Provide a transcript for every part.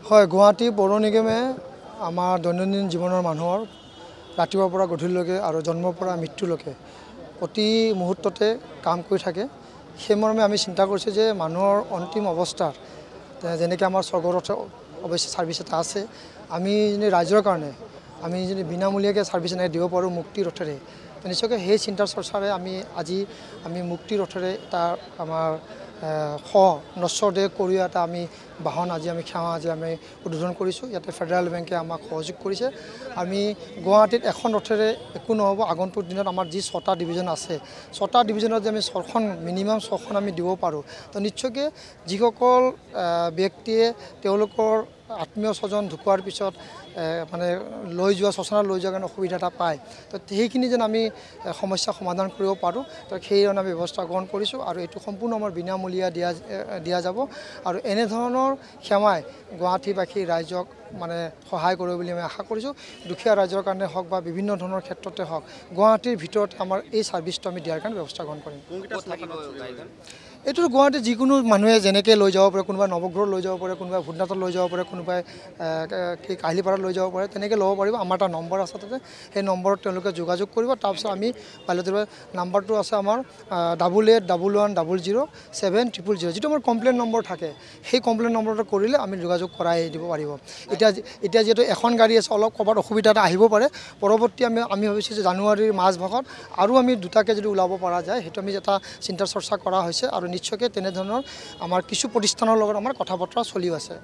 হয় গুৱাহাটী পৌৰ নিগমে আমাৰ দৈনন্দিন জীৱনৰ মানুহৰ ৰাতিপুৱাৰ পৰা গধূলিলৈকে আৰু জন্মৰ পৰা মৃত্যুলৈকে প্ৰতি মুহূৰ্ততে কাম কৰি থাকে সেই মৰ্মে আমি চিন্তা কৰিছোঁ যে মানুহৰ অন্তিম অৱস্থাত যেনেকৈ আমাৰ স্বৰ্গৰথ অৱশ্যে ছাৰ্ভিচ এটা আছে আমি ৰাইজৰ কাৰণে আমি যদি বিনামূলীয়াকৈ ছাৰ্ভিচ এনেকৈ দিব পাৰোঁ মুক্তিৰ ৰথেৰে নিশ্চয়কৈ সেই চিন্তা চৰ্চাৰে আমি মুক্তিৰ ৰথেৰে তাৰ আমাৰ নশ্বৰদেহ কৰিও এটা আমি বাহন আজি আমি সেৱা আজি আমি উদ্বোধন কৰিছোঁ ইয়াতে ফেডাৰেল বেংকে আমাক সহযোগ কৰিছে আমি গুৱাহাটীত এখন ৰথেৰে একো নহ'ব আগন্তুক দিনত আমাৰ যি 6টা ডিভিজন আছে 6টা ডিভিজনত যে আমি 6খন মিনিমাম 6খন আমি দিব পাৰোঁ তো নিশ্চয়কৈ যিসকল ব্যক্তিয়ে তেওঁলোকৰ আত্মীয় স্বজন ঢুকোৱাৰ পিছত মানে লৈ যোৱা শ্মশানত লৈ যোৱাৰ কাৰণে অসুবিধা এটা পায় তো সেইখিনি যেন আমি সমস্যা সমাধান কৰিব পাৰোঁ তো সেই ধৰণে আমি ব্যৱস্থা গ্ৰহণ কৰিছোঁ আৰু এইটো সম্পূৰ্ণ আমাৰ বিনামূলীয়া দিয়া যাব আৰু এনেধৰণৰ সেৱাই গুৱাহাটীবাসী ৰাইজক মানে সহায় কৰিব বুলি আমি আশা কৰিছোঁ দুখীয়া ৰাইজৰ কাৰণে হওক বা বিভিন্ন ধৰণৰ ক্ষেত্ৰতে হওক গুৱাহাটীৰ ভিতৰত আমাৰ এই ছাৰ্ভিচটো আমি দিয়াৰ কাৰণে ব্যৱস্থা গ্ৰহণ কৰিম এইটো গুৱাহাটীত যিকোনো মানুহে যেনেকৈ লৈ যাব পাৰে কোনোবাই নৱগ্ৰহ লৈ যাব পাৰে কোনোবাই ভূটনাথত লৈ যাব পাৰে কোনোবাই কাহিলীপাৰাত লৈ যাব পাৰে তেনেকৈ ল'ব পাৰিব আমাৰ এটা নম্বৰ আছে তাতে সেই নম্বৰত তেওঁলোকে যোগাযোগ কৰিব তাৰপিছত আমি পাইলটৰ নাম্বাৰটো আছে আমাৰ 8811007000 যিটো আমাৰ কমপ্লেইন নম্বৰ থাকে সেই কমপ্লেইন নম্বৰটো কৰিলে আমি যোগাযোগ কৰাই দিব পাৰিব এতিয়া যিহেতু এখন গাড়ী আছে অলপ ক'ৰবাত অসুবিধা এটা আহিব পাৰে পৰৱৰ্তী আমি ভাবিছোঁ যে জানুৱাৰীৰ মাজভাগত আৰু আমি দুটাকৈ যদি ওলাব পৰা যায় সেইটো আমি এটা চিন্তা চৰ্চা কৰা হৈছে আৰু নিশ্চয়কৈ তেনেধৰণৰ আমাৰ কিছু প্ৰতিষ্ঠানৰ লগত আমাৰ কথা বতৰা চলি আছে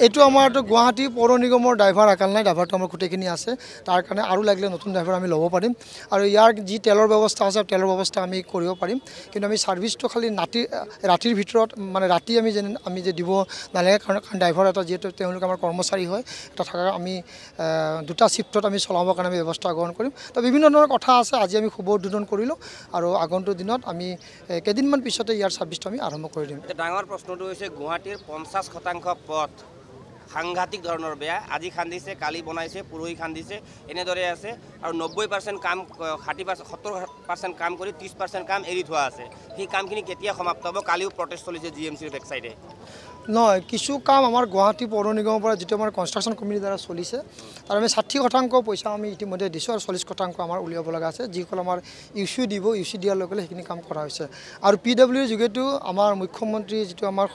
এইটো আমাৰতো গুৱাহাটী পৌৰ নিগমৰ ড্ৰাইভাৰ আকাল নাই ড্ৰাইভাৰটো আমাৰ গোটেইখিনি আছে তাৰ কাৰণে আৰু লাগিলে নতুন ড্ৰাইভাৰ আমি ল'ব পাৰিম আৰু ইয়াৰ যি তেলৰ ব্যৱস্থা আছে তেলৰ ব্যৱস্থা আমি কৰিব পাৰিম কিন্তু আমি ছাৰ্ভিচটো খালি ৰাতিৰ ভিতৰত মানে ৰাতি আমি যে দিব নালাগে কাৰণ ড্ৰাইভাৰ এটা যিহেতু তেওঁলোক আমাৰ কৰ্মচাৰী হয় এটা থকা আমি দুটা শিফ্টত আমি চলাবৰ কাৰণে আমি ব্যৱস্থা গ্ৰহণ কৰিম তো বিভিন্ন ধৰণৰ কথা আছে আজি আমি শুভ উদ্বোধন কৰিলোঁ আৰু আগন্তুক দিনত আমি কেইদিনমান পিছতে ইয়াৰ ছাৰ্ভিচটো আমি আৰম্ভ কৰি দিম প্ৰশ্নটো হৈছে গুৱাহাটীৰ 50% পথ সাংঘাতিক ধৰণৰ বেয়া আজি খান্দিছে কালি বনাইছে পুৰহি খান্দিছে এনেদৰে আছে আৰু 90% কাম 70% কাম কৰি 30% কাম এৰি থোৱা আছে সেই কামখিনি কেতিয়া সমাপ্ত হ'ব কালিও প্ৰটেষ্ট চলিছে জিএমচিৰ বেকসাইডে নহয় কিছু কাম আমাৰ গুৱাহাটী পৌৰ নিগমৰ পৰা যিটো আমাৰ কনষ্ট্ৰাকশ্যন কমিটিৰ দ্বাৰা চলিছে আৰু আমি 60% পইচা আমি ইতিমধ্যে দিছোঁ আৰু 40% আমাৰ উলিয়াব লগা আছে যিসকল আমাৰ ইউচি দিয়াৰ লগে লগে সেইখিনি কাম কৰা হৈছে আৰু PWৰ যোগেদিও আমাৰ মুখ্যমন্ত্ৰী যিটো আমাৰ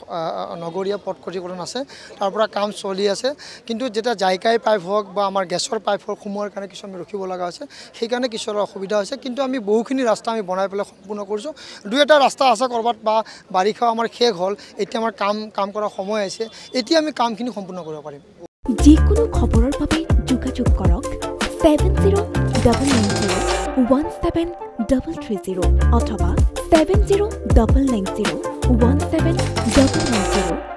নগৰীয়া পথ ক্ষতিকৰণ আছে তাৰ পৰা কাম চলি আছে কিন্তু যেতিয়া জাইকাই পাইপ হওক বা আমাৰ গেছৰ পাইপ হওক সোমোৱাৰ কাৰণে কিছু আমি ৰখিব লগা হৈছে সেইকাৰণে কিছু অসুবিধা হৈছে কিন্তু আমি বহুখিনি ৰাস্তা আমি বনাই পেলাই সম্পূৰ্ণ কৰিছোঁ দুই এটা ৰাস্তা আছে ক'ৰবাত বা বাৰিষা আমাৰ শেষ হ'ল এতিয়া আমাৰ কাম কৰাৰ সময় আছে এতিয়া আমি কামখিনি সম্পূৰ্ণ কৰিব পাৰিম যিকোনো খবৰৰ বাবে যোগাযোগ কৰক 7099017330 অথবা 7099017990